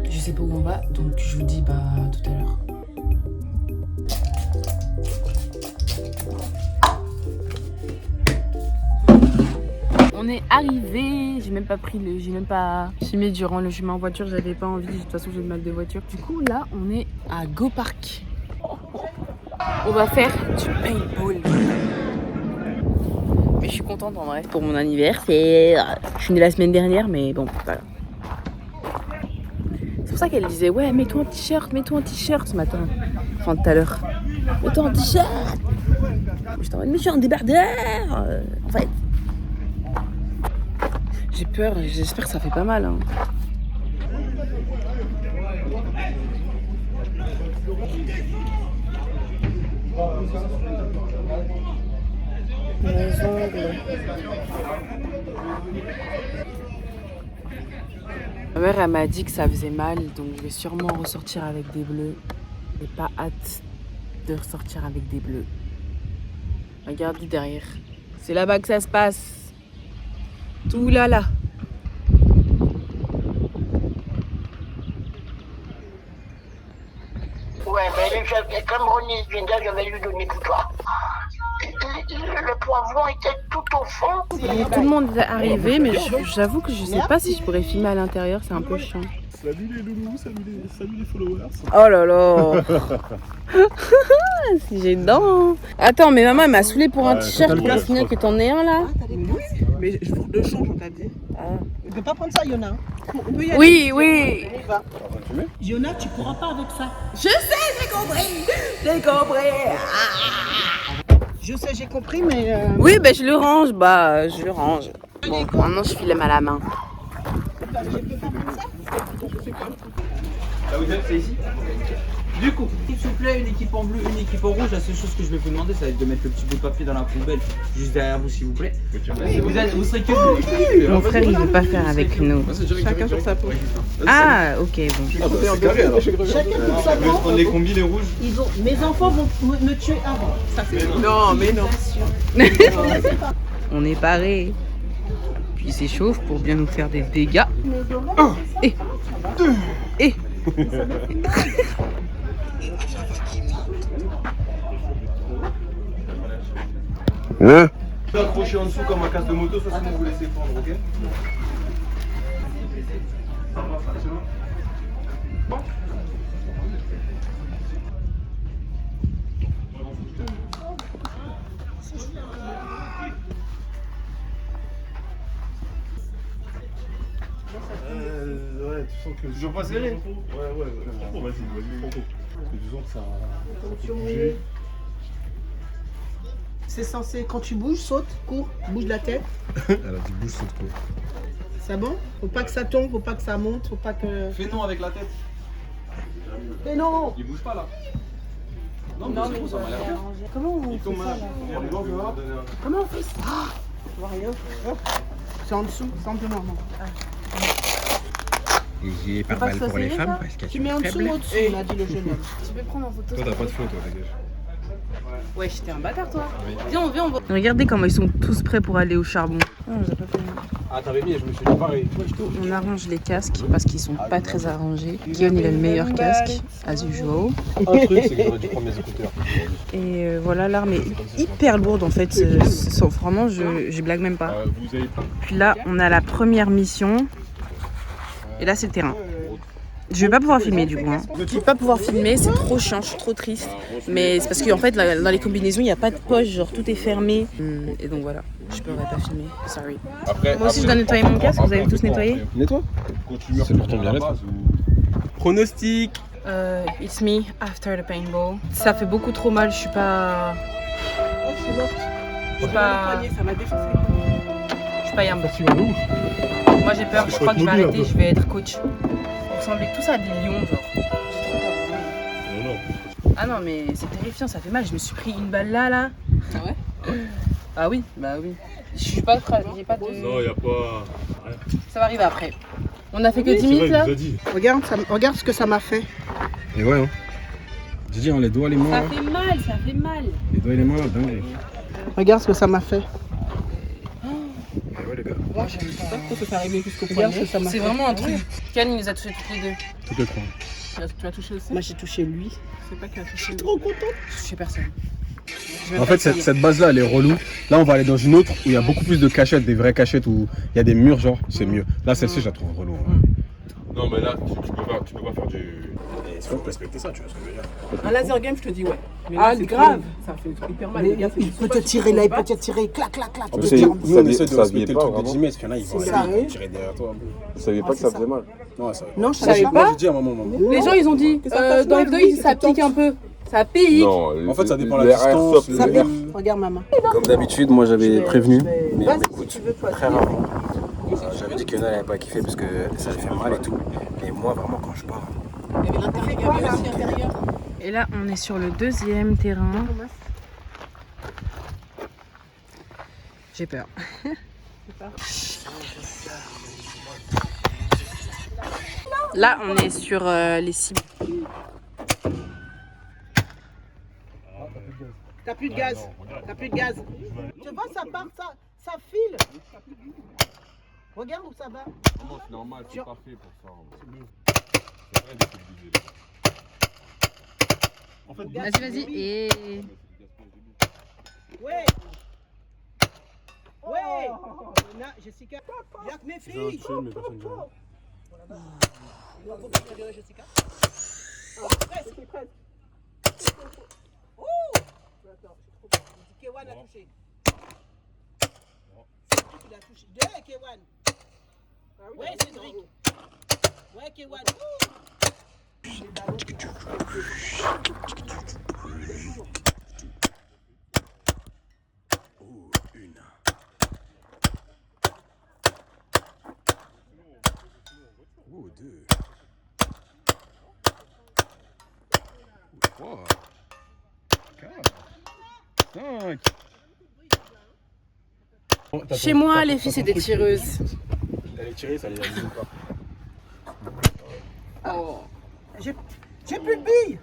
Je sais pas où on va, donc je vous dis tout à l'heure. On est arrivé, j'ai même pas filmé durant le chemin en voiture, j'avais pas envie, de toute façon j'ai le mal de voiture. Du coup là on est à Go Park. On va faire du paintball. Mais je suis contente en vrai pour mon anniversaire. Je suis née la semaine dernière mais bon voilà. C'est pour ça qu'elle disait ouais mets-toi un t-shirt ce matin. Enfin tout à l'heure. Mets-toi un t-shirt. J'étais en mode mais je suis un débardeur. En fait. J'ai peur, j'espère que ça fait pas mal. Hein. Mes ongles. Ma mère elle m'a dit que ça faisait mal, donc je vais sûrement ressortir avec des bleus. J'ai pas hâte de ressortir avec des bleus. Regardez derrière. C'est là-bas que ça se passe. Tout là. Ouais, mais comme Ronnie vient dire, je vais lui donner tout ça. Le poivron était tout au fond. Tout le monde est arrivé, mais j'avoue que je sais pas si je pourrais filmer à l'intérieur, c'est un peu chiant. Salut les loulous, salut les followers. Oh là là. C'est gênant. Attends, mais maman elle m'a saoulé pour un t-shirt pour finir que t'en aies un là. Mais je faut le change, on t'a dit. On peut pas prendre ça, Yona. On peut y aller. Oui. On y va. Yona, tu pourras pas avec ça. Je sais, j'ai compris. Je sais, j'ai compris, mais. Oui, ben je le range, je le range. Bon, maintenant je filme à la main. Là vous êtes, c'est ici. Du coup, s'il vous plaît, une équipe en bleu, une équipe en rouge. La seule chose que je vais vous demander, ça va être de mettre le petit bout de papier dans la poubelle, juste derrière vous, s'il vous plaît. Vous serez que deux. Mon frère, il veut pas faire avec nous. Chacun sur sa peau. Ah, ok, bon. Ah bah c'est carré alors. Chacun pour sa Je vais prendre peau. les combis, les rouges. Mes enfants vont me tuer avant. Ça, c'est Non, mais non. On est parés. Puis il s'échauffe pour bien nous faire des dégâts. Un, et deux, et. Accroché en dessous comme un casse de moto, ça sinon vous laissez prendre, ok? Ouais, tu sens que. Toujours pas serré? Ouais, franchement, vas-y, Franco. Parce que tu sens que ça peut bouger. C'est censé, quand tu bouges, saute, cours, bouge la tête. Elle a dit bouge, saute quoi. C'est bon? Faut pas que ça tombe, faut pas que ça monte, faut pas que. Fais non avec la tête. Mais non! Il bouge pas là. Non, mais c'est bon, ça m'a l'air bien. Comment on fait ça là? Comment on fait ça? Je vois rien. C'est en dessous, c'est en dessous normalement. J'ai pas mal pour les femmes parce qu'elles Tu sont mets en dessous faibles. ou au-dessus, m'a dit le jeune homme. Tu peux prendre en photo. Toi, t'as pas de flow, toi, dégage. Ouais, j'étais un bâtard, toi. Viens, on va. Regardez comment ils sont tous prêts pour aller au charbon. Ah, t'avais mis, je me suis dit pareil. On arrange les casques parce qu'ils sont pas très arrangés. Guillaume, il a le meilleur casque, as usual. Un truc, c'est que j'aurais dû prendre mes écouteurs. Et voilà, l'arme est hyper lourde en fait. Vraiment, je blague même pas. Vous avez pas. Puis là, on a la première mission. Et là, c'est le terrain. Je vais pas pouvoir filmer du coup. Hein. Je vais pas pouvoir filmer, c'est trop chiant, je suis trop triste. Mais c'est parce qu'en fait, dans les combinaisons, il n'y a pas de poche, genre tout est fermé. Et donc voilà, je pourrais pas filmer. Sorry. Moi aussi, je dois nettoyer mon casque. Vous avez tous nettoyé? Nettoie. C'est pour ton bien-être. Pronostic. It's me after the paintball. Ça fait beaucoup trop mal, je suis pas. Je suis pas. Ça m'a défoncé. Je suis pas yam. Moi j'ai peur, je crois que je vais arrêter, je vais être coach. Vous ressemblez tous à des lions, genre. Ah non, mais c'est terrifiant, ça fait mal. Je me suis pris une balle là. Ah ouais? Ah oui, bah oui. Je suis pas. J'ai pas de. Non, y a pas. Ça va arriver après. On a fait que 10 minutes là. Regarde ce que ça m'a fait. Et ouais, hein. J'ai dit, hein, les doigts, les mains. Ça fait mal, ça fait mal. Les doigts et les mains, dingue. Regarde ce que ça m'a fait. Et ouais, les gars. Moi, je sais pas pourquoi ça arrive jusqu'au point. Regarde ce que ça m'a fait. C'est vraiment un truc. Ken, il nous a touchés toutes les deux. Toutes les trois. Tu as touché aussi? Moi, j'ai touché lui. C'est pas qu'il a touché. Je suis trop contente. Je touché personne. En fait, cette base-là, elle est relou. Là, on va aller dans une autre où il y a beaucoup plus de cachettes, des vraies cachettes où il y a des murs, genre, c'est mieux. Là, celle-ci, je la trouve relou. Hein. Non, mais là, tu peux pas faire du. Il faut respecter ça, tu vois ce que je veux dire. Un laser game, je te dis ouais. Mais Ah, là, grave. Ça fait hyper mal. Il peut te tirer là, il peut te tirer, clac, clac, clac. En plus, nous, on essaie de respecter le truc de 10 mètres, parce qu'il y en a, ils vont tirer derrière toi. Vous saviez pas que ça faisait mal? Non, je savais pas. J'ai dit à un moment. Les gens, ils ont dit, dans le deuil, ça pique un peu. Ça pique. Non, En fait, ça dépend de la distance. Regarde maman. Comme d'habitude, moi, j'avais prévenu. Mais Vas-y, écoute, si tu veux, toi. très rarement. J'avais dit que Yona n'avait pas kiffé parce que ça lui fait mal et tout. Mais moi, vraiment, quand je pars. Il y avait l'intérieur, il y avait aussi l'intérieur. Et là, on est sur le deuxième terrain. J'ai peur. Là, on est sur les cibles. T'as plus de gaz. T'as plus de gaz. Tu vois, ça part, ça file. Regarde où ça va. Non, c'est normal, c'est pas fait pour ça. En fait, Vas-y. Et... Ouais. Ouais. Là, Jessica. Y'a que mes filles. Jessica. Presque. Oh. Attends, Kewan a touché. Il a touché. Deux, Kewan. Ouais, Cédric. Ouais, Kewan. Deux. Trois. Quatre. Cinq. Chez moi, les filles, c'est des tireuses. Elle est tirée, ça les aime pas. Oh. J'ai plus de billes.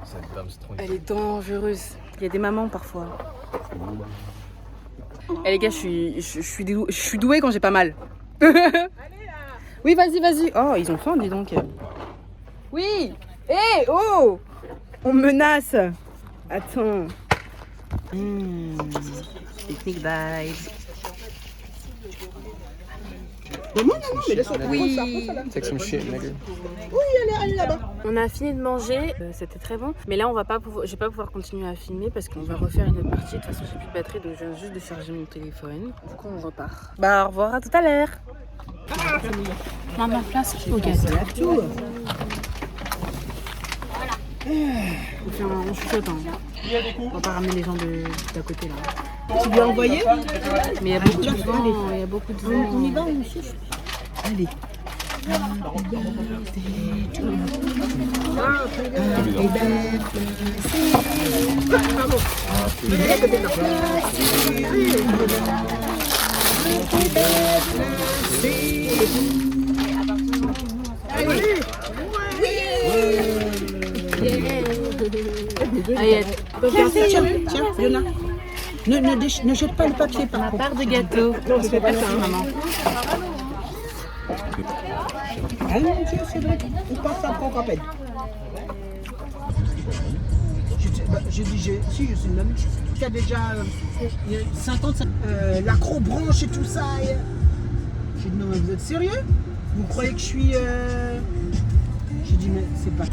Cette dame, c'est trop. Elle est dangereuse. Il y a des mamans parfois. Eh les gars, je suis douée quand j'ai pas mal. Oui, vas-y. Oh, ils ont faim, dis donc. Oui. Oh. On menace. Attends. Picnic vibes. Non, mais laisse-moi. Oui. Take some shit, nigga. Oui, elle est là-bas. On a fini de manger, c'était très bon. Mais là, je vais pas pouvoir continuer à filmer parce qu'on va refaire une autre partie. De toute façon, j'ai plus de batterie, donc je viens juste de charger mon téléphone. Du coup, on repart. Bah, au revoir, à tout à l'heure. Maman, place au gâteau. On chuchote, hein. On va pas ramener les gens d'à côté là. Tu lui as envoyé? Mais il y a beaucoup de vent, On y va, on souffle. Allez. Tiens, Yona. Ne jette pas le papier par contre. part de gâteau. Non, c'est pas ça, maman. Ah mon Dieu, c'est vrai. On passe à propre à peine. Je dis, si, je suis une amie qui a déjà 50, l'acrobranche et tout ça. J'ai dit, non, mais vous êtes sérieux? Vous croyez que je suis... J'ai dit, mais c'est pas...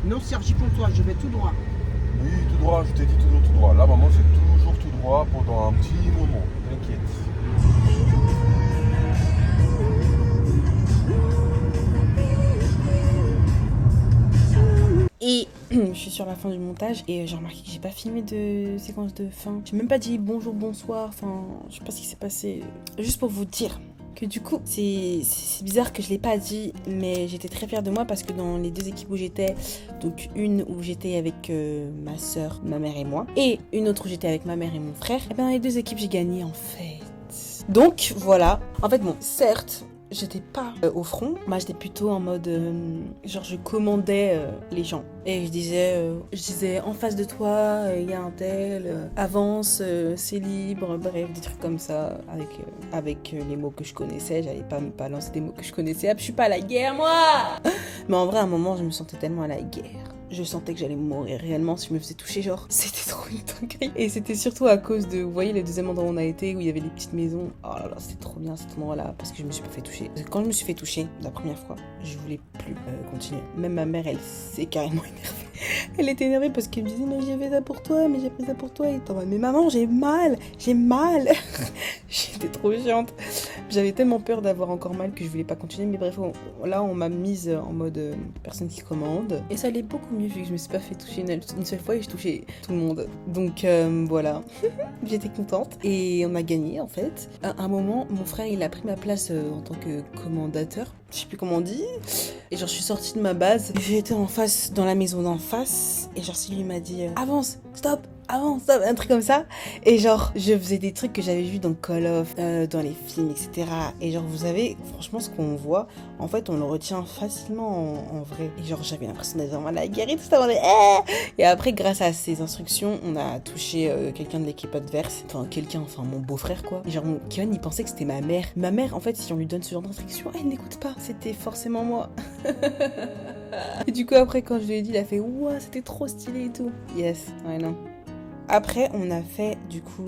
Non, Sergi, pour toi, je vais tout droit. Oui, tout droit, je t'ai dit toujours tout droit. Là, maman, c'est toujours tout droit pendant un petit moment. T'inquiète. Et je suis sur la fin du montage et j'ai remarqué que j'ai pas filmé de séquence de fin. J'ai même pas dit bonjour, bonsoir, enfin, je sais pas ce qui s'est passé. Juste pour vous dire que du coup, c'est bizarre que je l'ai pas dit, mais j'étais très fière de moi parce que dans les deux équipes où j'étais, donc une où j'étais avec ma soeur, ma mère et moi, et une autre où j'étais avec ma mère et mon frère, et ben les deux équipes j'ai gagné en fait. Donc voilà, en fait bon, certes, j'étais pas au front, moi j'étais plutôt en mode genre je commandais les gens et je disais en face de toi il y a un tel, avance, c'est libre, bref des trucs comme ça avec les mots que je connaissais. J'allais pas me balancer des mots que je connaissais, je suis pas à la guerre moi. Mais en vrai à un moment je me sentais tellement à la guerre. Je sentais que j'allais mourir réellement si je me faisais toucher, genre, c'était trop une dinguerie. Et c'était surtout à cause de, vous voyez, le deuxième endroit où on a été, où il y avait les petites maisons. Oh là là, c'était trop bien cet endroit-là, parce que je me suis pas fait toucher. Parce que quand je me suis fait toucher, la première fois, je voulais plus continuer. Même ma mère, elle s'est carrément énervée. Elle était énervée parce qu'elle me disait, mais j'ai fait ça pour toi, mais j'ai fait ça pour toi. Et t'en mais maman, j'ai mal. J'étais trop chiante. J'avais tellement peur d'avoir encore mal que je voulais pas continuer. Mais bref, là, on m'a mise en mode personne qui commande. Et ça allait beaucoup mieux vu que je me suis pas fait toucher une seule fois et je touchais tout le monde. Donc voilà, j'étais contente. Et on a gagné en fait. À un moment, mon frère, il a pris ma place en tant que commandateur. Je sais plus comment on dit. Et genre, je suis sortie de ma base. J'ai été en face, dans la maison d'en face. Et genre, lui m'a dit avance, stop, un truc comme ça. Et genre, je faisais des trucs que j'avais vus dans Call of, dans les films, etc. Et genre, vous savez, franchement, ce qu'on voit, en fait, on le retient facilement en vrai. Et genre, j'avais l'impression d'être vraiment la guerre et tout ça. Et après, grâce à ces instructions, on a touché quelqu'un de l'équipe adverse. Enfin, mon beau-frère, quoi. Et genre, Kevin, il pensait que c'était ma mère. Ma mère, en fait, si on lui donne ce genre d'instructions, elle n'écoute pas. C'était forcément moi. Et du coup, après, quand je lui ai dit, il a fait ouah, c'était trop stylé et tout. Yes, ouais, non. Après, on a fait, du coup,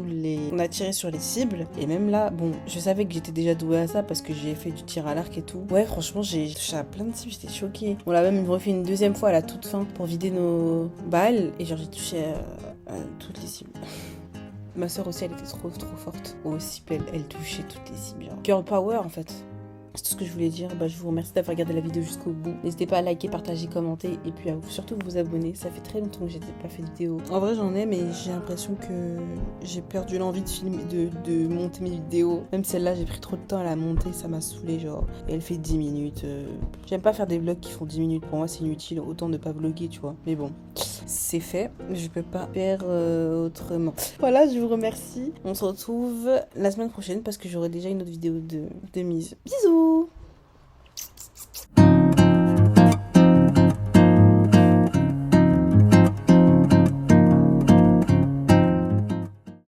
on a tiré sur les cibles. Et même là, bon, je savais que j'étais déjà douée à ça parce que j'ai fait du tir à l'arc et tout. Ouais, franchement, j'ai touché à plein de cibles, j'étais choquée. On l'a même refait une deuxième fois à la toute fin pour vider nos balles. Et genre, j'ai touché à toutes les cibles. Ma soeur aussi, elle était trop forte. Aussi, elle touchait toutes les cibles. Genre. Girl power, en fait. C'est tout ce que je voulais dire. Je vous remercie d'avoir regardé la vidéo jusqu'au bout. N'hésitez pas à liker, partager, commenter et puis à surtout vous abonner. Ça fait très longtemps que j'ai pas fait de vidéo. En vrai j'en ai mais j'ai l'impression que j'ai perdu l'envie de filmer, de monter mes vidéos. Même celle-là j'ai pris trop de temps à la monter, ça m'a saoulé genre. Et elle fait 10 minutes. J'aime pas faire des vlogs qui font 10 minutes. Pour moi c'est inutile. Autant ne pas vlogger tu vois. Mais bon, c'est fait. Je peux pas faire autrement. Voilà, je vous remercie. On se retrouve la semaine prochaine parce que j'aurai déjà une autre vidéo de mise. Bisous!